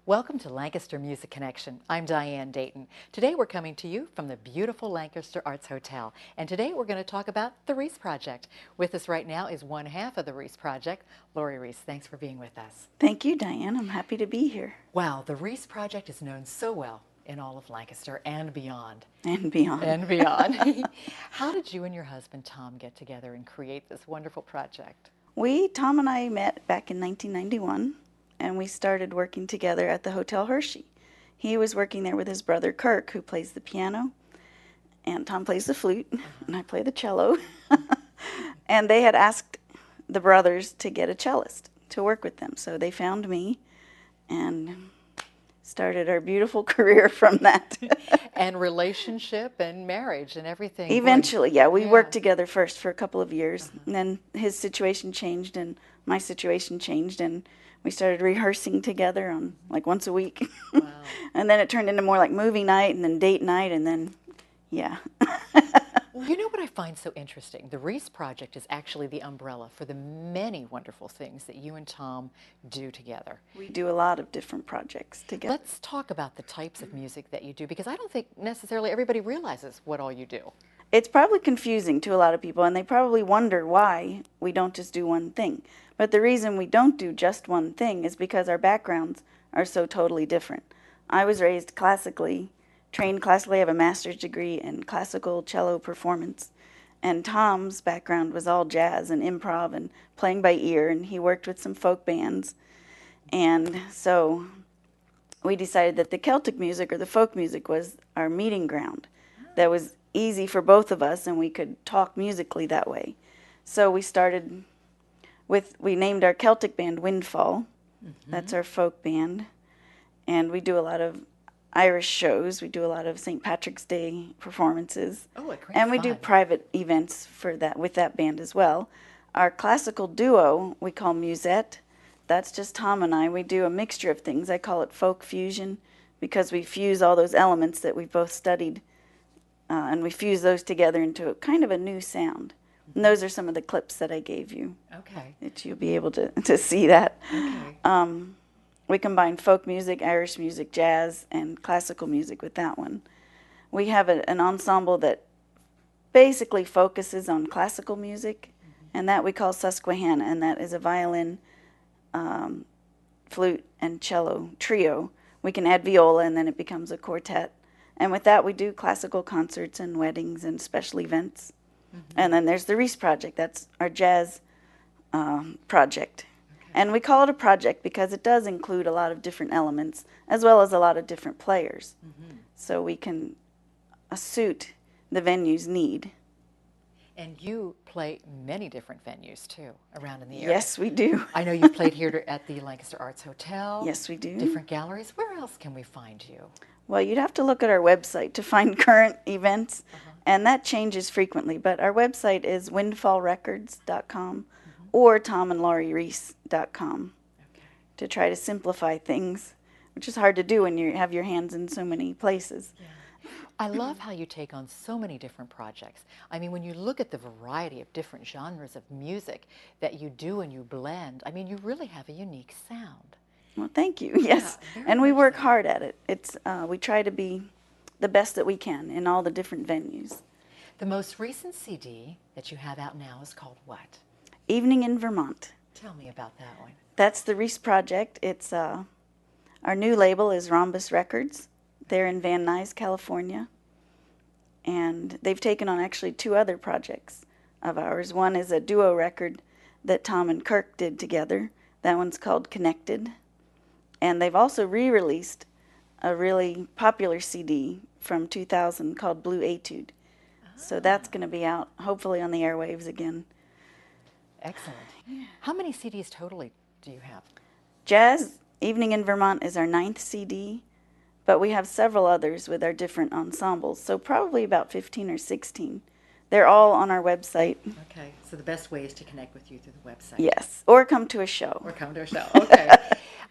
Welcome to Lancaster Music Connection. I'm Diane Dayton. Today we're coming to you from the beautiful Lancaster Arts Hotel. And today we're going to talk about the Reese Project. With us right now is one half of the Reese Project, Laurie Reese. Thanks for being with us. Thank you, Diane. I'm happy to be here. Wow, the Reese Project is known so well in all of Lancaster and beyond. And beyond. And beyond. How did you and your husband, Tom, get together and create this wonderful project? Tom and I met back in 1991, and we started working together at the Hotel Hershey. He was working there with his brother Kirk, who plays the piano, and Tom plays the flute, and I play the cello. And they had asked the brothers to get a cellist to work with them, so they found me and started our beautiful career from that. And relationship and marriage and everything. Eventually, yeah. We worked together first for a couple of years, and then his situation changed and my situation changed, and we started rehearsing together on like once a week. Wow. And then it turned into more like movie night and then date night, and then, yeah. Well, you know what I find so interesting? The Reese Project is actually the umbrella for the many wonderful things that you and Tom do together. We do a lot of different projects together. Let's talk about the types of music that you do, because I don't think necessarily everybody realizes what all you do. It's probably confusing to a lot of people, and they probably wonder why we don't just do one thing. But the reason we don't do just one thing is because our backgrounds are so totally different. I was raised classically, trained classically. I have a master's degree in classical cello performance. And Tom's background was all jazz and improv and playing by ear, and he worked with some folk bands. And so we decided that the Celtic music or the folk music was our meeting ground. That was easy for both of us, and we could talk musically that way. So we started we named our Celtic band Windfall. That's our folk band. And we do a lot of Irish shows. We do a lot of St. Patrick's Day performances. Oh, a great And we do private events for that with that band as well. Our classical duo we call MuZette. That's just Tom and I. We do a mixture of things. I call it folk fusion because we fuse all those elements that we've both studied, and we fuse those together into kind of a new sound. And those are some of the clips that I gave you. Okay. That you'll be able to see that. Okay. We combine folk music, Irish music, jazz, and classical music with that one. We have an ensemble that basically focuses on classical music, and that we call Susquehanna, and that is a violin, flute, and cello trio. We can add viola, and then it becomes a quartet. And with that, we do classical concerts and weddings and special events. And then there's the Reese Project. That's our jazz project. Okay. And we call it a project because it does include a lot of different elements as well as a lot of different players. So we can suit the venue's need. And you play many different venues, too, around in the area. Yes, we do. I know you've played here at the Lancaster Arts Hotel. Yes, we do. Different galleries. Where else can we find you? Well, you'd have to look at our website to find current events, and that changes frequently. But our website is windfallrecords.com or tomandlauriereese.com to try to simplify things, which is hard to do when you have your hands in so many places. Yeah. I love how you take on so many different projects. I mean, when you look at the variety of different genres of music that you do and you blend, I mean, you really have a unique sound. Well, thank you. Yes, and we work hard at it. It's we try to be the best that we can in all the different venues. The most recent CD that you have out now is called what? Evening in Vermont. Tell me about that one. That's the Reese Project. It's our new label is Rhombus Records. They're in Van Nuys, California, and they've taken on actually two other projects of ours. One is a duo record that Tom and Kirk did together. That one's called Connected. And they've also re-released a really popular CD from 2000 called Blue Etude. So that's going to be out, hopefully, on the airwaves again. Excellent. How many CDs totally do you have? Jazz Evening in Vermont is our 9th CD, but we have several others with our different ensembles, so probably about 15 or 16. They're all on our website. Okay, so the best way is to connect with you through the website. Yes, or come to a show. Or come to a show, okay.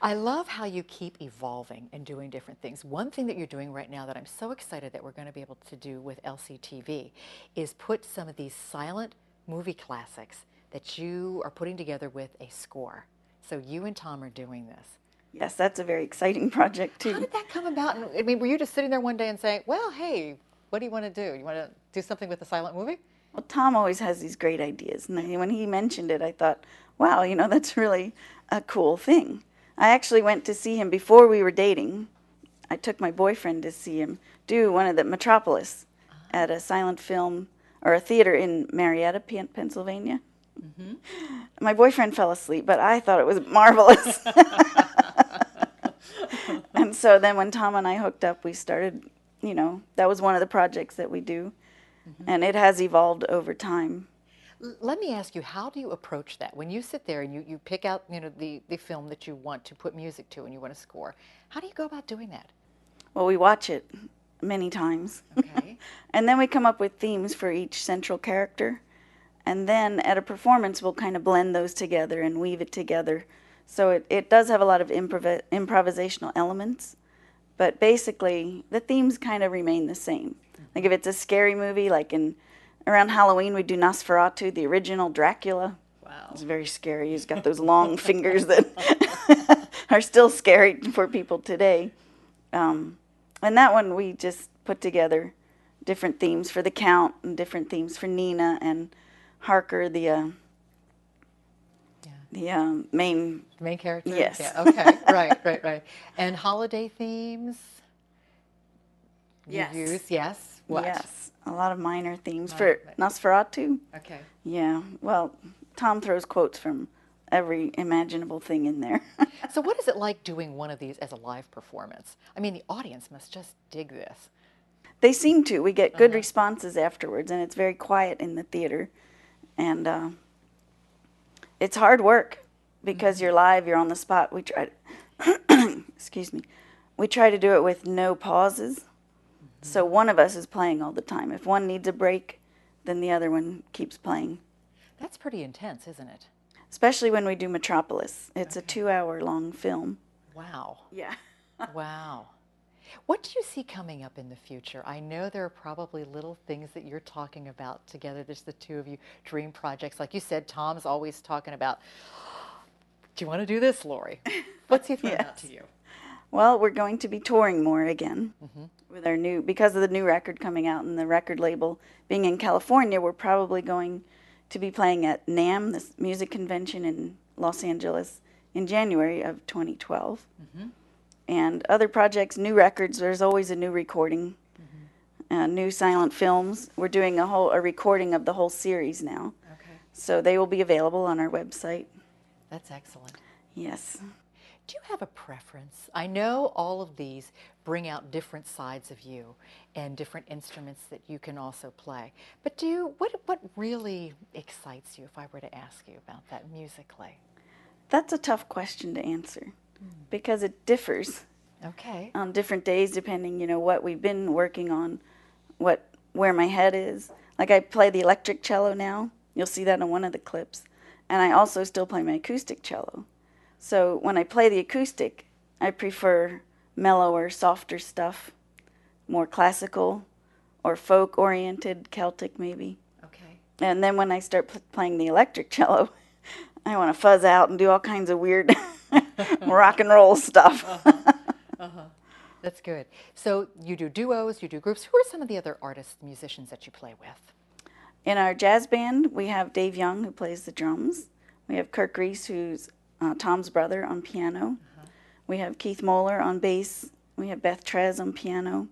I love how you keep evolving and doing different things. One thing that you're doing right now that I'm so excited that we're going to be able to do with LCTV is put some of these silent movie classics that you are putting together with a score. So you and Tom are doing this. Yes, that's a very exciting project How too. did that come about? And, I mean, were you just sitting there one day and saying, well, hey, what do you want to do? You want to do something with a silent movie? Well, Tom always has these great ideas, and when he mentioned it, I thought, wow, that's really a cool thing. I actually went to see him before we were dating. I took my boyfriend to see him do one of the Metropolis at a silent film or a theater in Marietta, Pennsylvania. My boyfriend fell asleep, but I thought it was marvelous. And so then when Tom and I hooked up, we started, that was one of the projects that we do. And it has evolved over time. Let me ask you, how do you approach that? When you sit there and you pick out, the film that you want to put music to and you want to score, how do you go about doing that? Well, we watch it many times. Okay. And then we come up with themes for each central character. And then at a performance, we'll kind of blend those together and weave it together. So it does have a lot of improvisational elements. But basically, the themes kind of remain the same. Like if it's a scary movie, like around Halloween, we do Nosferatu, the original Dracula. Wow. It's very scary. He's got those long fingers that are still scary for people today. And that one, we just put together different themes for the Count and different themes for Nina and Harker, the main character? Yes. Yeah, okay, right. And holiday themes? Yes. You use, yes? What? Yes, a lot of minor themes Oh, for right. Nosferatu. Okay. Yeah, well, Tom throws quotes from every imaginable thing in there. So what is it like doing one of these as a live performance? I mean, the audience must just dig this. They seem to. We get good responses afterwards, and it's very quiet in the theater. And it's hard work because you're live, you're on the spot. We try to, excuse me, we try to do it with no pauses. So one of us is playing all the time. If one needs a break, then the other one keeps playing. That's pretty intense, isn't it? Especially when we do Metropolis. It's a 2-hour-long film. Wow. Yeah. Wow. What do you see coming up in the future? I know there are probably little things that you're talking about together, just the two of you, dream projects. Like you said, Tom's always talking about, do you want to do this, Laurie? What's he throwing out to you? Well, we're going to be touring more again with our because of the new record coming out and the record label being in California. We're probably going to be playing at NAMM, this music convention in Los Angeles, in January of 2012. And other projects, new records, there's always a new recording, new silent films. We're doing a recording of the whole series now. Okay. So they will be available on our website. That's excellent. Yes. Do you have a preference? I know all of these bring out different sides of you and different instruments that you can also play. But what really excites you, if I were to ask you about that musically? That's a tough question to answer because it differs Okay. on different days depending, what we've been working on, where my head is. Like I play the electric cello now. You'll see that in one of the clips. And I also still play my acoustic cello. So when I play the acoustic, I prefer mellower, softer stuff, more classical or folk-oriented, Celtic maybe. Okay. And then when I start playing the electric cello, I want to fuzz out and do all kinds of weird rock and roll stuff. That's good. So you do duos, you do groups. Who are some of the other artists, musicians that you play with? In our jazz band, we have Dave Young, who plays the drums. We have Kirk Reese, who's Tom's brother, on piano. We have Keith Moeller on bass. We have Beth Trez on piano.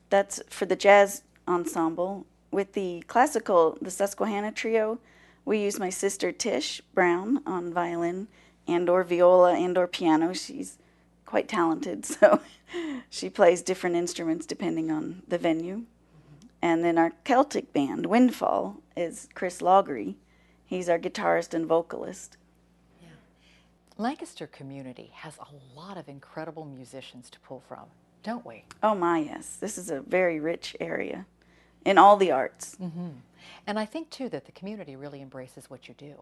That's for the jazz ensemble. With the classical, the Susquehanna trio, we use my sister Tish Brown on violin and/or viola and/or piano. She's quite talented, so she plays different instruments depending on the venue. And then our Celtic band, Windfall, is Chris Loggery. He's our guitarist and vocalist. Lancaster community has a lot of incredible musicians to pull from, don't we? Oh my, yes. This is a very rich area in all the arts. And I think, too, that the community really embraces what you do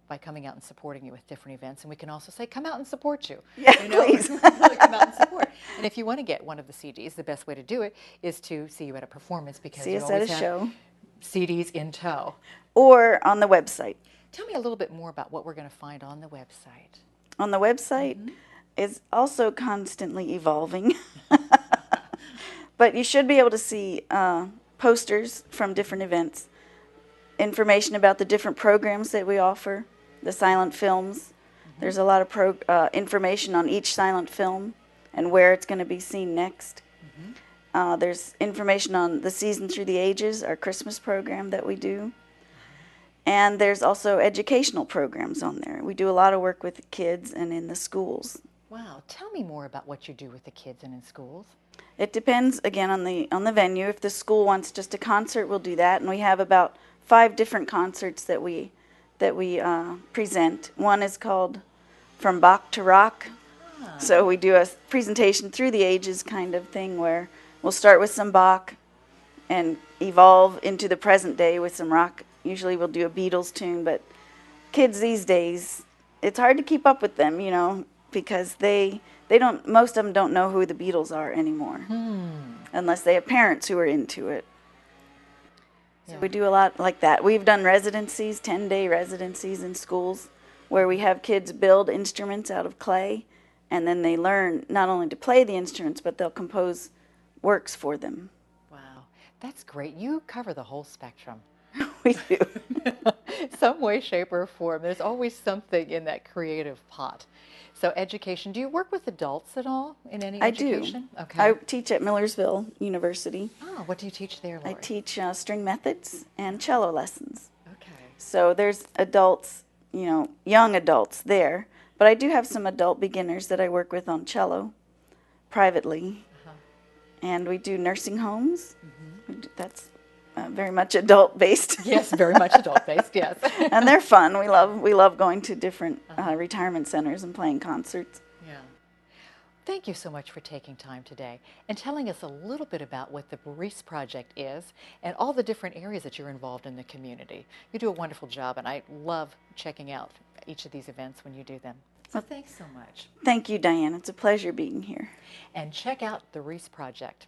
by coming out and supporting you with different events. And we can also say, come out and support you. Yeah, please. Really come out and support. And if you want to get one of the CDs, the best way to do it is to see you at a performance because See you us at always a have show. CDs in tow. Or on the website. Tell me a little bit more about what we're going to find on the website. On the website, is also constantly evolving. But you should be able to see posters from different events, information about the different programs that we offer, the silent films. There's a lot of information on each silent film and where it's going to be seen next. There's information on the Season Through the Ages, our Christmas program that we do. And there's also educational programs on there. We do a lot of work with the kids and in the schools. Wow, tell me more about what you do with the kids and in schools. It depends, again, on the venue. If the school wants just a concert, we'll do that. And we have about 5 different concerts that we present. One is called From Bach to Rock. So we do a presentation through the ages kind of thing where we'll start with some Bach and evolve into the present day with some rock. Usually we'll do a Beatles tune, but kids these days, it's hard to keep up with them, you know, because most of them don't know who the Beatles are anymore, unless they have parents who are into it. So we do a lot like that. We've done residencies, 10-day residencies in schools, where we have kids build instruments out of clay, and then they learn not only to play the instruments, but they'll compose works for them. Wow, that's great. You cover the whole spectrum. We do. Some way, shape, or form. There's always something in that creative pot. So education, do you work with adults at all in any education? I do. Okay. I teach at Millersville University. Oh, what do you teach there, Laurie? I teach string methods and cello lessons. Okay. So there's adults, you know, young adults there. But I do have some adult beginners that I work with on cello privately. And we do nursing homes. That's very much adult-based. Yes, very much adult-based, yes. And they're fun. We love going to different retirement centers and playing concerts. Yeah. Thank you so much for taking time today and telling us a little bit about what the Reese Project is and all the different areas that you're involved in the community. You do a wonderful job, and I love checking out each of these events when you do them. So thanks so much. Thank you, Diane. It's a pleasure being here. And check out the Reese Project.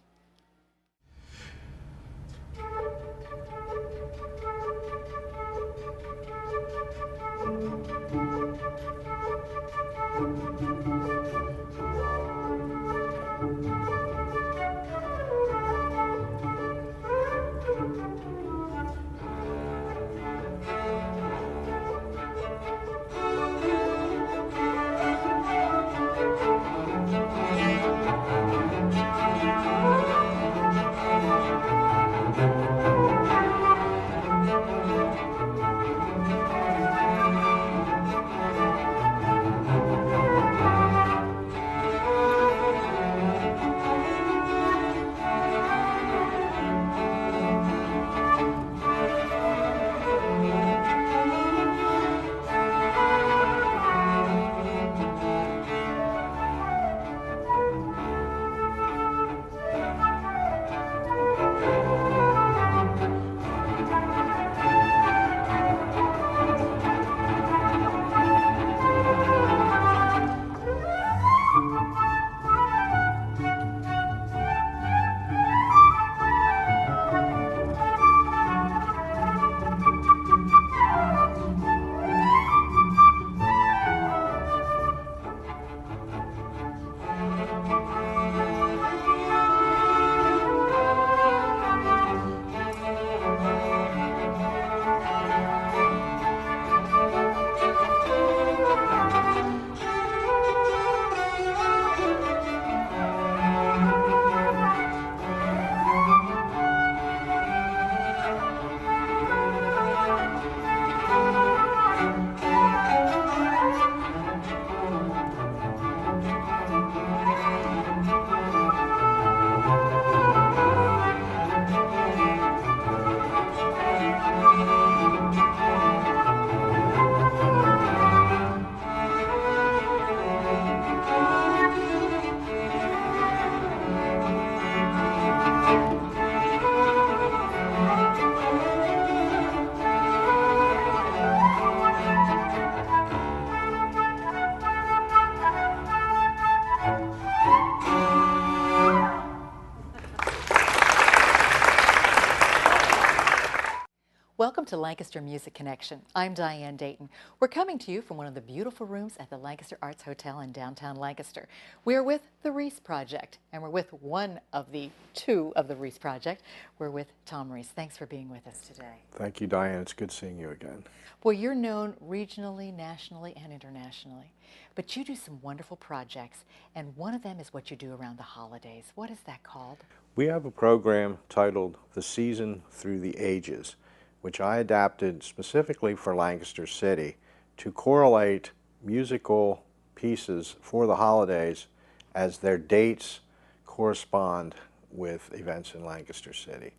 to Lancaster Music Connection. I'm Diane Dayton. We're coming to you from one of the beautiful rooms at the Lancaster Arts Hotel in downtown Lancaster. We're with the Reese Project, and we're with one of the two of the Reese Project. We're with Tom Reese. Thanks for being with us today. Thank you, Diane. It's good seeing you again. Well, you're known regionally, nationally, and internationally, but you do some wonderful projects, and one of them is what you do around the holidays. What is that called? We have a program titled The Season Through the Ages, which I adapted specifically for Lancaster City to correlate musical pieces for the holidays as their dates correspond with events in Lancaster City.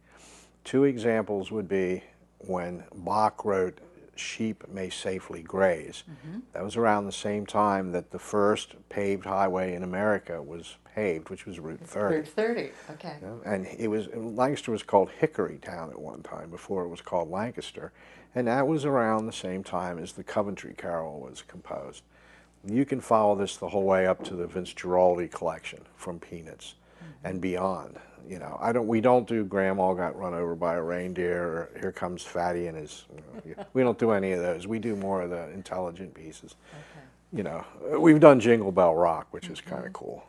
Two examples would be when Bach wrote Sheep May Safely Graze. That was around the same time that the first paved highway in America was paved, which was Route 30. Route 30, okay. And Lancaster was called Hickory Town at one time before it was called Lancaster, and that was around the same time as the Coventry Carol was composed. You can follow this the whole way up to the Vince Guaraldi collection from Peanuts and beyond. You know, we don't do Grandma Got Run Over by a Reindeer or Here Comes Fatty and His. We don't do any of those. We do more of the intelligent pieces. Okay. You know, we've done Jingle Bell Rock, which is kind of cool.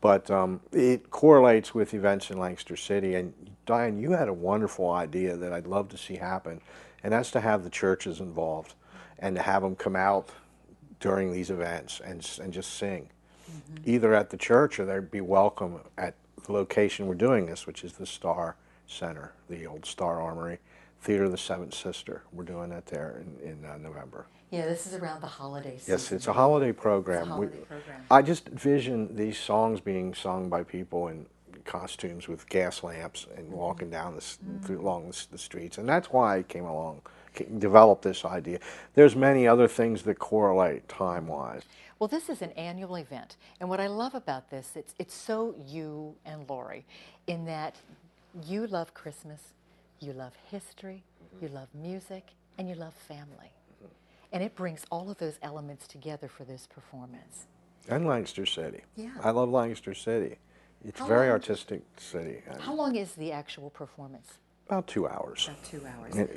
But it correlates with events in Lancaster City. And Diane, you had a wonderful idea that I'd love to see happen, and that's to have the churches involved and to have them come out during these events and just sing, either at the church or they'd be welcome at the location we're doing this, which is the Star Center, the old Star Armory, Theater of the Seventh Sister. We're doing that there in November. Yeah, this is around the holiday season. Yes, it's a holiday program. It's a holiday program. I just envision these songs being sung by people in costumes with gas lamps and walking down along the streets, and that's why I came along, developed this idea. There's many other things that correlate time-wise. Well, this is an annual event, and what I love about this, it's so you and Laurie, in that you love Christmas, you love history, you love music, and you love family. And it brings all of those elements together for this performance. And Lancaster City. Yeah. I love Lancaster City. It's a very artistic city. How long is the actual performance? About 2 hours. About 2 hours.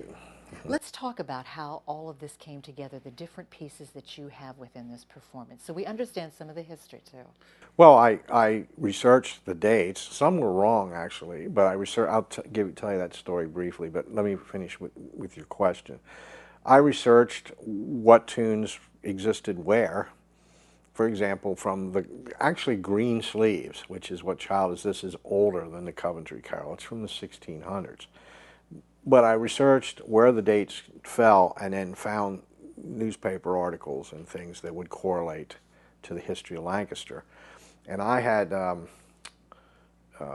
Let's talk about how all of this came together, the different pieces that you have within this performance, so we understand some of the history too. Well, I researched the dates. Some were wrong, actually, but I'll tell you that story briefly, but let me finish with your question. I researched what tunes existed where. For example, from the actually Green Sleeves, which is what Child Is This is older than the Coventry Carol. It's from the 1600s. But I researched where the dates fell and then found newspaper articles and things that would correlate to the history of Lancaster. And I had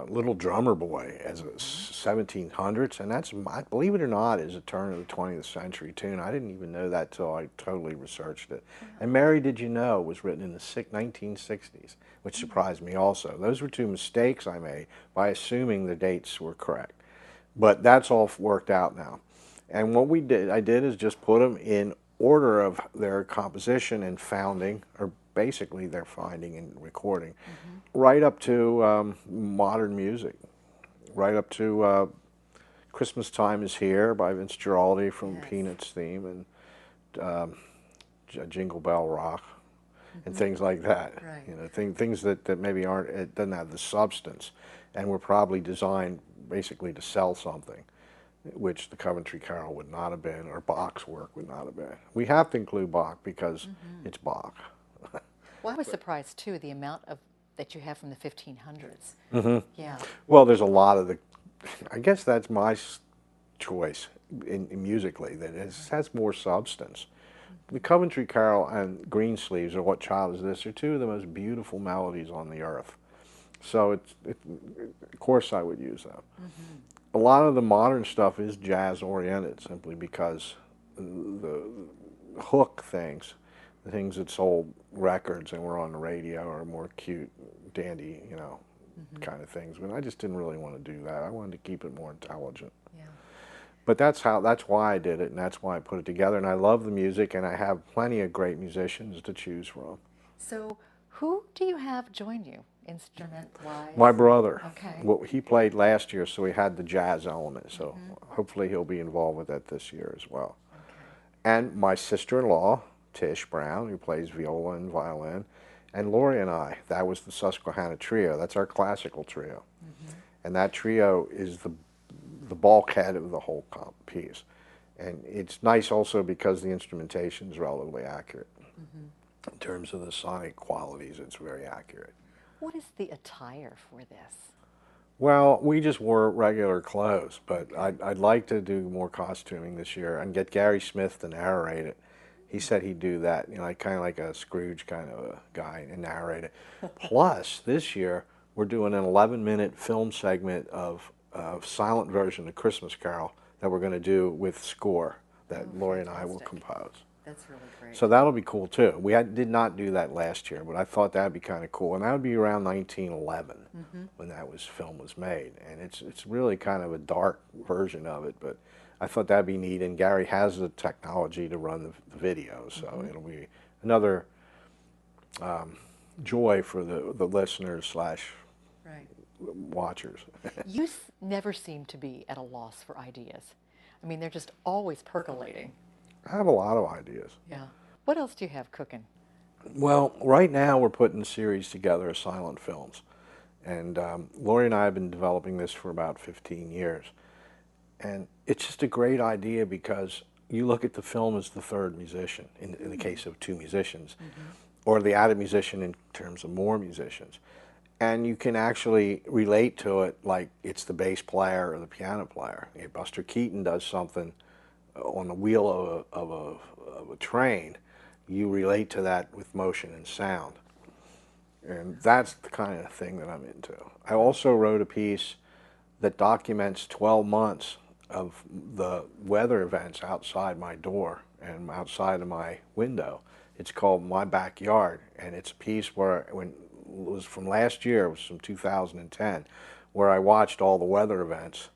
Little Drummer Boy as a 1700s, and that's, believe it or not, is a turn of the 20th century tune. I didn't even know that till I totally researched it. And Mary Did You Know was written in the 1960s, which surprised me also. Those were two mistakes I made by assuming the dates were correct. But that's all worked out now. And what I did is just put them in order of their composition and founding, or basically their finding and recording, right up to modern music, right up to Christmas Time Is Here by Vince Guaraldi from Peanuts theme, and Jingle Bell Rock, and things like that. Right. You know, things that maybe it doesn't have the substance, and were probably designed basically to sell something, which the Coventry Carol would not have been, or Bach's work would not have been. We have to include Bach because it's Bach. Well, I was surprised too, the amount that you have from the 1500s. Yeah. Well, there's a lot of I guess that's my choice in musically, that it has more substance. The Coventry Carol and Green Sleeves, or What Child Is This, are two of the most beautiful melodies on the earth. So of course I would use them. A lot of the modern stuff is jazz oriented, simply because the hook things, the things that sold records and were on the radio, are more cute, dandy, you know, kind of things. But I just didn't really want to do that. I wanted to keep it more intelligent. Yeah. But that's why I did it, and that's why I put it together. And I love the music, and I have plenty of great musicians to choose from. So who do you have join you instrument-wise? My brother. Okay. Well, he played last year, so he had the jazz element. So hopefully he'll be involved with that this year as well. Okay. And my sister-in-law, Tish Brown, who plays viola and violin, and Laurie and I. That was the Susquehanna Trio. That's our classical trio. And that trio is the bulkhead of the whole piece. And it's nice also because the instrumentation is relatively accurate. In terms of the sonic qualities, it's very accurate. What is the attire for this? Well, we just wore regular clothes, but I'd like to do more costuming this year and get Gary Smith to narrate it. He said he'd do that, you know, like, kind of like a Scrooge kind of a guy, and narrate it. Plus, this year, we're doing an 11-minute film segment of a silent version of Christmas Carol that we're going to do with score that Laurie and I will compose. That's really great. So that'll be cool too. We did not do that last year, but I thought that'd be kind of cool, and that would be around 1911 when that film was made, and it's really kind of a dark version of it, but I thought that'd be neat. And Gary has the technology to run the video, so it'll be another joy for the listeners slash watchers. You never seem to be at a loss for ideas. I mean, they're just always percolating. I have a lot of ideas. Yeah. What else do you have cooking? Well, right now we're putting a series together of silent films. And Laurie and I have been developing this for about 15 years. And it's just a great idea because you look at the film as the third musician, in the case of two musicians, or the added musician in terms of more musicians. And you can actually relate to it like it's the bass player or the piano player. If Buster Keaton does something on the wheel of a train, you relate to that with motion and sound. And that's the kind of thing that I'm into. I also wrote a piece that documents 12 months of the weather events outside my door and outside of my window. It's called My Backyard, and it's a piece where, when it was from last year, it was from 2010, where I watched all the weather events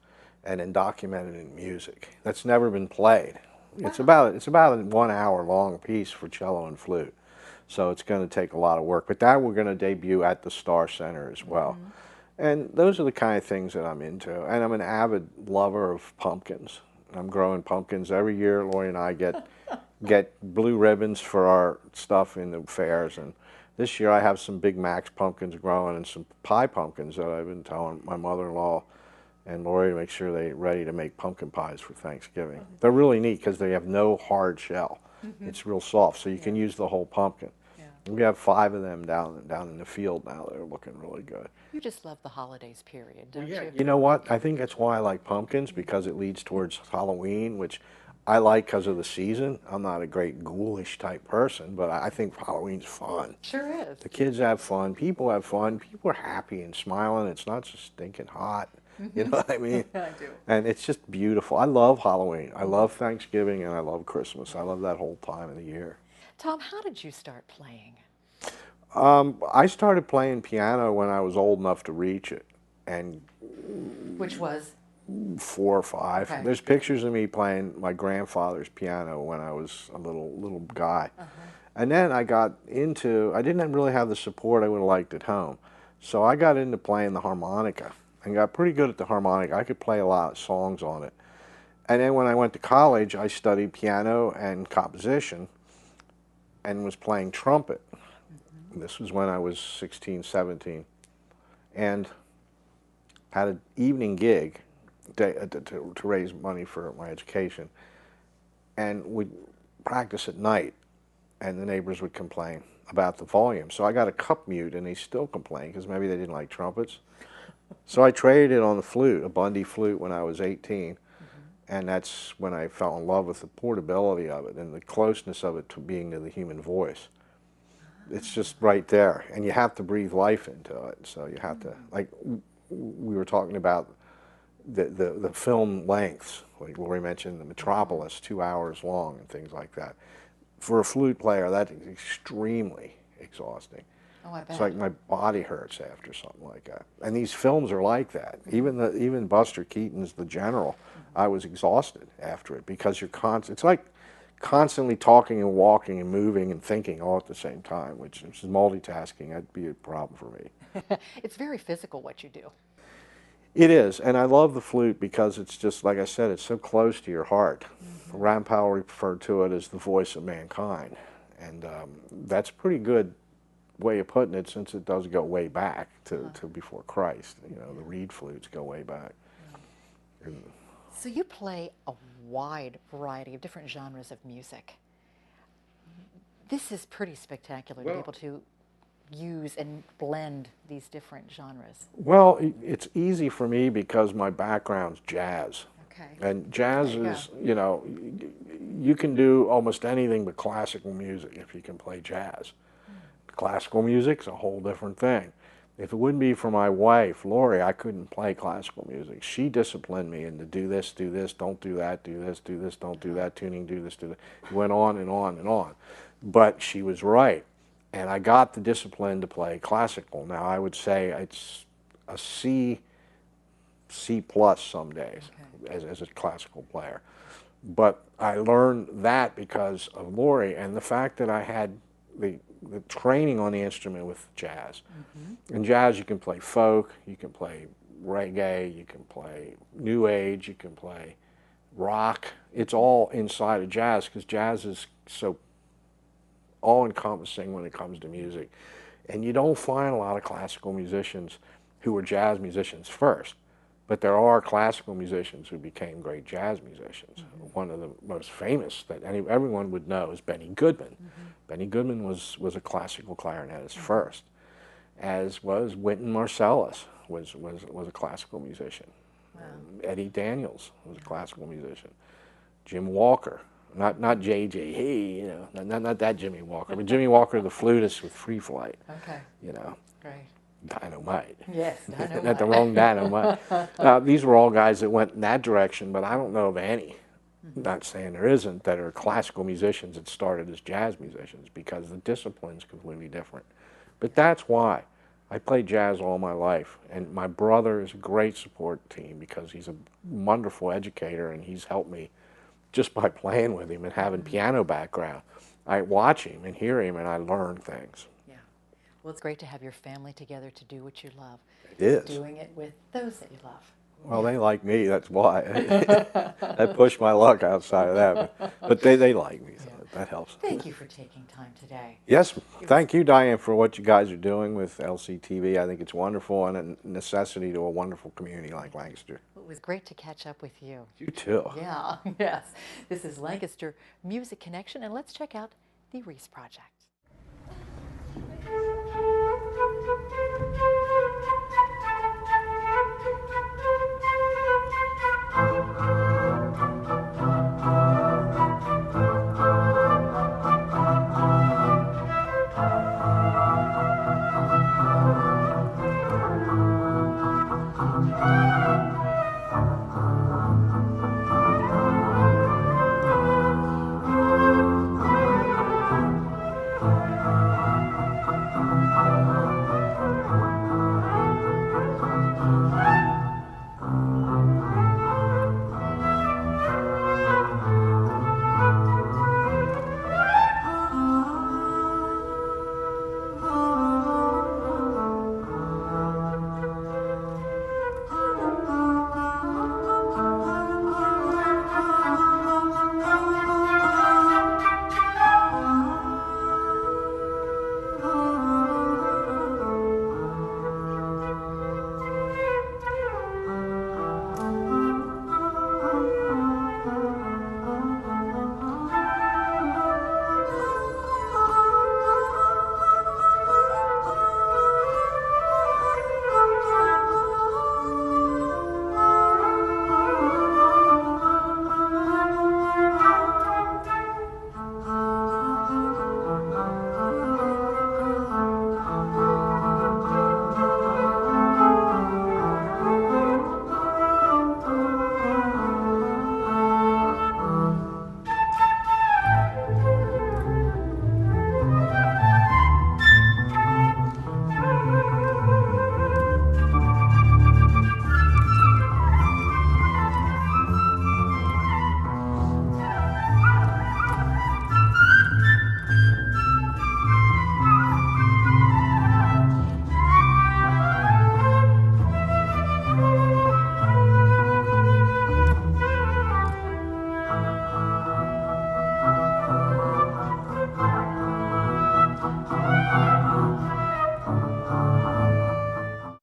and then documented in music. That's never been played. Wow. It's about a 1 hour long piece for cello and flute. So it's going to take a lot of work. But that we're going to debut at the Star Center as well. And those are the kind of things that I'm into. And I'm an avid lover of pumpkins. I'm growing pumpkins every year. Laurie and I get blue ribbons for our stuff in the fairs. And this year I have some Big Max pumpkins growing and some pie pumpkins that I've been telling my mother-in-law and Laurie to make sure they're ready to make pumpkin pies for Thanksgiving. They're really neat because they have no hard shell. It's real soft, so you can use the whole pumpkin. We have 5 of them down in the field now. They're looking really good. You just love the holidays period, don't you? You know what? I think that's why I like pumpkins, because it leads towards Halloween, which I like because of the season. I'm not a great ghoulish type person, but I think Halloween's fun. Sure is. The kids have fun. People have fun. People are happy and smiling. It's not just stinking hot. You know what I mean? I do. And it's just beautiful. I love Halloween. I love Thanksgiving, and I love Christmas. I love that whole time of the year. Tom, how did you start playing? I started playing piano when I was old enough to reach it, and Which was? 4 or 5. Okay. There's pictures of me playing my grandfather's piano when I was a little guy. And then I didn't really have the support I would have liked at home. So I got into playing the harmonica and got pretty good at the harmonica. I could play a lot of songs on it. And then when I went to college, I studied piano and composition and was playing trumpet. This was when I was 16, 17, and had an evening gig to raise money for my education. And we'd practice at night, and the neighbors would complain about the volume. So I got a cup mute, and they still complain because maybe they didn't like trumpets. So I traded it on the flute, a Bundy flute, when I was 18. And that's when I fell in love with the portability of it and the closeness of it to being to the human voice. It's just right there, and you have to breathe life into it. So you have to, like we were talking about the film lengths, like Laurie mentioned, the Metropolis, 2 hours long and things like that. For a flute player, that's extremely exhausting. Oh, I bet. It's like my body hurts after something like that. And these films are like that. Even Buster Keaton's The General, I was exhausted after it because it's like constantly talking and walking and moving and thinking all at the same time, which is multitasking. That'd be a problem for me. It's very physical what you do. It is, and I love the flute because it's just, like I said, it's so close to your heart. Rand Powell referred to it as the voice of mankind, and that's a pretty good way of putting it, since it does go way back to before Christ. You know, the reed flutes go way back. And So you play a wide variety of different genres of music. This is pretty spectacular to be Well- able to use and blend these different genres. well, it's easy for me because my background's jazz. Okay. And jazz There you is, you know, you can do almost anything but classical music if you can play jazz. Classical music's a whole different thing. If it wouldn't be for my wife, Laurie, I couldn't play classical music. She disciplined me into do this, don't do that, do this, don't do that, tuning, do this, do that. It went on and on and on. But she was right. And I got the discipline to play classical. Now, I would say it's a C plus some days as a classical player. But I learned that because of Laurie and the fact that I had the training on the instrument with jazz. In jazz, you can play folk, you can play reggae, you can play new age, you can play rock. It's all inside of jazz because jazz is so all-encompassing when it comes to music. And you don't find a lot of classical musicians who were jazz musicians first. But there are classical musicians who became great jazz musicians. One of the most famous that everyone would know is Benny Goodman. Benny Goodman was a classical clarinetist first, as was Wynton Marsalis was a classical musician. Wow. Eddie Daniels was a classical musician. Jim Walker, not J.J. He, you know, not that Jimmy Walker, but Jimmy Walker, the flutist with Free Flight. Okay. You know. Great. Dynamite. Yes, dynamite. Not the wrong dynamite. These were all guys that went in that direction, but I don't know of any, not saying there isn't, that are classical musicians that started as jazz musicians because the discipline's completely different. But that's why. I played jazz all my life, and my brother is a great support team because he's a wonderful educator, and he's helped me just by playing with him and having piano background. I watch him and hear him, and I learn things. Well, it's great to have your family together to do what you love. It is. Doing it with those that you love. Well, they like me, that's why. I push my luck outside of that, but they like me, so that helps. Thank you for taking time today. Yes, thank you, Diane, for what you guys are doing with LCTV. I think it's wonderful and a necessity to a wonderful community like Lancaster. It was great to catch up with you. You too. Yeah, yes. This is Lancaster Music Connection, and let's check out the Reese Project.